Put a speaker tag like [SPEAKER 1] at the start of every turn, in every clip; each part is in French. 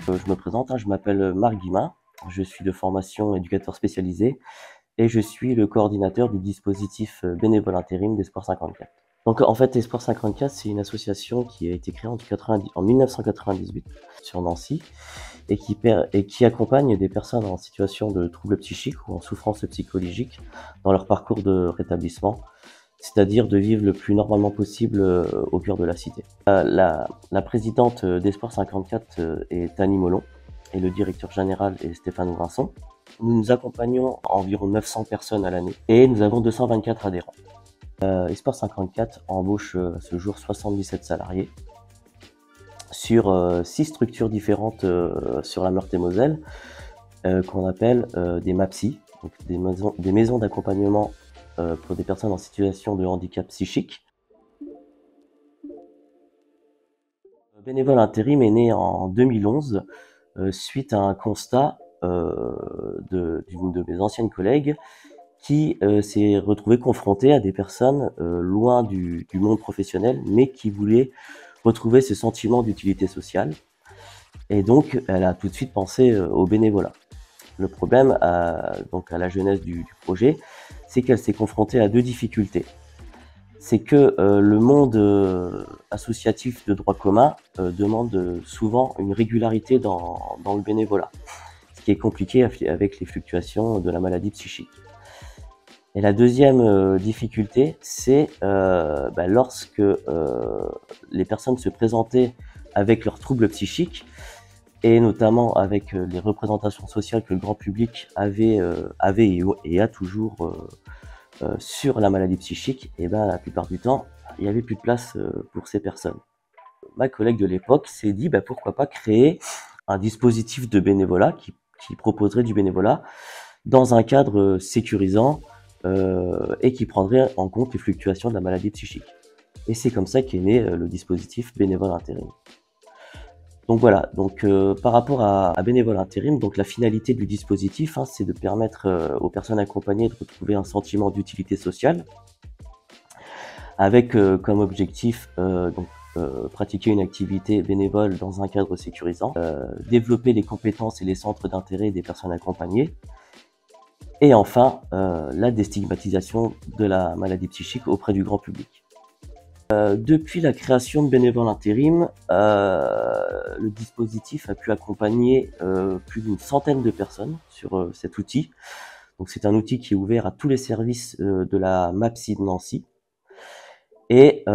[SPEAKER 1] Je me présente, je m'appelle Marc Guimin, je suis de formation éducateur spécialisé et je suis le coordinateur du dispositif bénévole intérim d'Espoir 54. Donc en fait, Espoir 54, c'est une association qui a été créée en 1998 sur Nancy et qui accompagne des personnes en situation de troubles psychiques ou en souffrance psychologique dans leur parcours de rétablissement, c'est-à-dire de vivre le plus normalement possible au cœur de la cité. La présidente d'Espoir 54 est Annie Molon et le directeur général est Stéphane Vincent. Nous accompagnons environ 900 personnes à l'année et nous avons 224 adhérents. Espoir 54 embauche à ce jour 77 salariés sur 6 structures différentes sur la Meurthe-et-Moselle qu'on appelle des MAPSI, donc des maisons d'accompagnement pour des personnes en situation de handicap psychique. Bénévole intérim est né en 2011 suite à un constat d'une de mes anciennes collègues qui s'est retrouvée confrontée à des personnes loin du monde professionnel, mais qui voulaient retrouver ce sentiment d'utilité sociale. Et donc, elle a tout de suite pensé au bénévolat. Le problème, donc à la jeunesse du projet, c'est qu'elle s'est confrontée à 2 difficultés. C'est que le monde associatif de droit commun demande souvent une régularité dans le bénévolat, ce qui est compliqué avec les fluctuations de la maladie psychique. Et la deuxième difficulté, c'est lorsque les personnes se présentaient avec leurs troubles psychiques, et notamment avec les représentations sociales que le grand public avait et a toujours sur la maladie psychique, et la plupart du temps, il n'y avait plus de place pour ces personnes. Ma collègue de l'époque s'est dit pourquoi pas créer un dispositif de bénévolat qui proposerait du bénévolat dans un cadre sécurisant et qui prendrait en compte les fluctuations de la maladie psychique. Et c'est comme ça qu'est né le dispositif bénévole intérim. Donc voilà, par rapport à bénévole intérim, donc la finalité du dispositif, c'est de permettre aux personnes accompagnées de retrouver un sentiment d'utilité sociale, avec comme objectif pratiquer une activité bénévole dans un cadre sécurisant, développer les compétences et les centres d'intérêt des personnes accompagnées, et enfin la déstigmatisation de la maladie psychique auprès du grand public. Depuis la création de bénévole intérim, le dispositif a pu accompagner plus d'une centaine de personnes sur cet outil. Donc c'est un outil qui est ouvert à tous les services de la MAPSI de Nancy. Et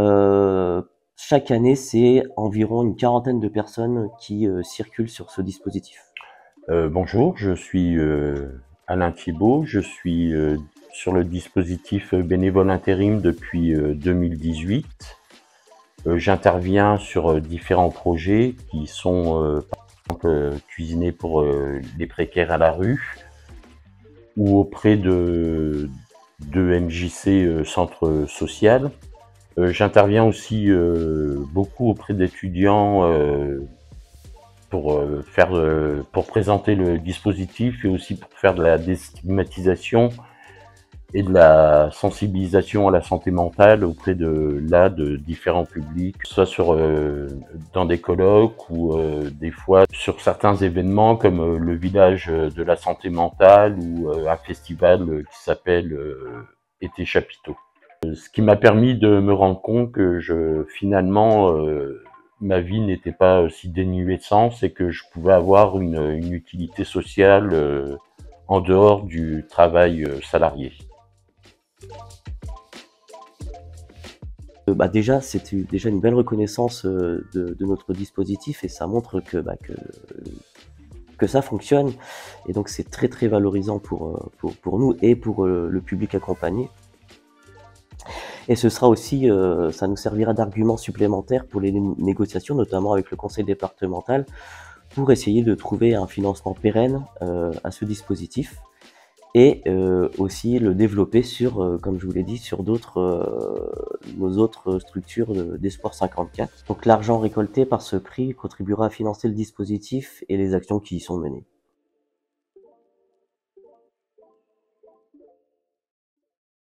[SPEAKER 1] chaque année, c'est environ une quarantaine de personnes qui circulent sur ce dispositif.
[SPEAKER 2] Bonjour, je suis Alain Thibault, je suis sur le dispositif bénévole intérim depuis 2018. J'interviens sur différents projets qui sont par exemple cuisiner pour les précaires à la rue ou auprès de MJC Centre Social. J'interviens aussi beaucoup auprès d'étudiants pour présenter le dispositif et aussi pour faire de la déstigmatisation et de la sensibilisation à la santé mentale auprès de différents publics, soit dans des colloques ou des fois sur certains événements comme le village de la santé mentale ou un festival qui s'appelle Été Chapiteau. Ce qui m'a permis de me rendre compte que finalement ma vie n'était pas si dénuée de sens et que je pouvais avoir une utilité sociale en dehors du travail salarié.
[SPEAKER 1] Déjà, c'était déjà une belle reconnaissance de notre dispositif et ça montre que ça fonctionne. Et donc c'est très très valorisant pour nous et pour le public accompagné. Et ce sera aussi, ça nous servira d'argument supplémentaire pour les négociations, notamment avec le conseil départemental, pour essayer de trouver un financement pérenne à ce dispositif et aussi le développer sur, comme je vous l'ai dit, sur nos autres structures d'Espoir 54. Donc l'argent récolté par ce prix contribuera à financer le dispositif et les actions qui y sont menées.